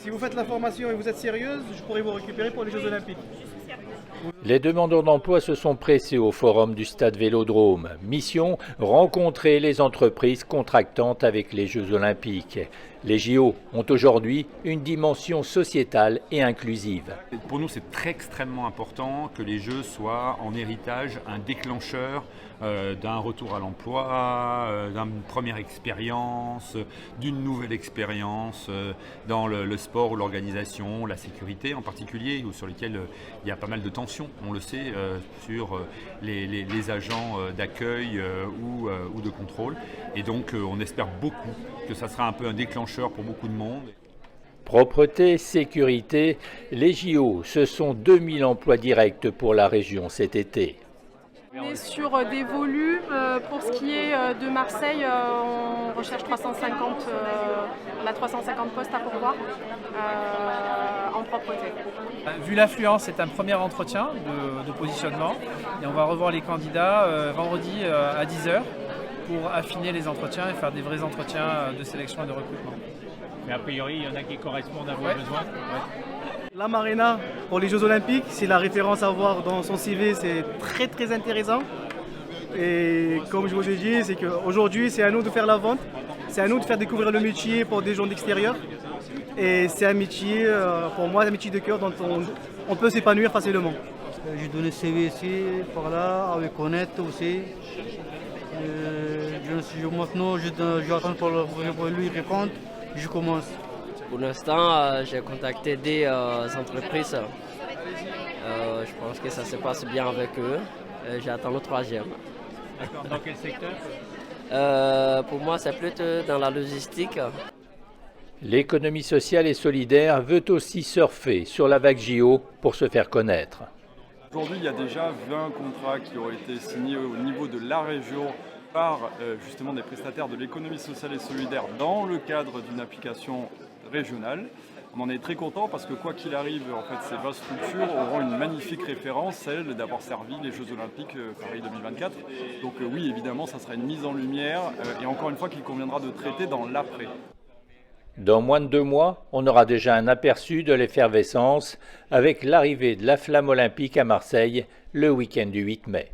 Si vous faites la formation et vous êtes sérieuse, je pourrais vous récupérer pour les Jeux Olympiques. Les demandeurs d'emploi se sont pressés au forum du stade Vélodrome. Mission, rencontrer les entreprises contractantes avec les Jeux Olympiques. Les JO ont aujourd'hui une dimension sociétale et inclusive. Pour nous, c'est extrêmement important que les Jeux soient en héritage un déclencheur d'un retour à l'emploi, d'une première expérience, d'une nouvelle expérience dans le sport ou l'organisation, la sécurité en particulier, sur lesquels il y a pas mal de tensions, on le sait, sur les agents d'accueil ou de contrôle. Et donc, on espère beaucoup que ça sera un peu un déclencheur pour beaucoup de monde. Propreté, sécurité, les JO, ce sont 2000 emplois directs pour la région cet été. On est sur des volumes, pour ce qui est de Marseille, on recherche 350, on a 350 postes à pourvoir en propreté. Vu l'affluence, c'est un premier entretien de positionnement et on va revoir les candidats vendredi à 10h pour affiner les entretiens et faire des vrais entretiens de sélection et de recrutement. Mais a priori, il y en a qui correspondent à vos besoins. La Marina pour les Jeux Olympiques, c'est la référence à avoir dans son CV, c'est très intéressant. Et comme je vous ai dit, c'est qu'aujourd'hui, c'est à nous de faire la vente, c'est à nous de faire découvrir le métier pour des gens d'extérieur. Et c'est un métier, pour moi, un métier de cœur dont on peut s'épanouir facilement. J'ai donné CV ici, par là, avec Honnête aussi. Maintenant, j'attends pour lui répondre, je commence. Pour l'instant, j'ai contacté des entreprises. Je pense que ça se passe bien avec eux. J'attends le troisième. D'accord. Dans quel secteur Pour moi, c'est plutôt dans la logistique. L'économie sociale et solidaire veut aussi surfer sur la vague JO pour se faire connaître. Aujourd'hui, il y a déjà 20 contrats qui ont été signés au niveau de la région par justement des prestataires de l'économie sociale et solidaire dans le cadre d'une application régionale. On en est très content parce que quoi qu'il arrive, en fait, ces 20 structures auront une magnifique référence, celle d'avoir servi les Jeux Olympiques Paris 2024. Donc oui, évidemment, ça sera une mise en lumière et encore une fois qu'il conviendra de traiter dans l'après. Dans moins de 2 mois, on aura déjà un aperçu de l'effervescence avec l'arrivée de la flamme olympique à Marseille le week-end du 8 mai.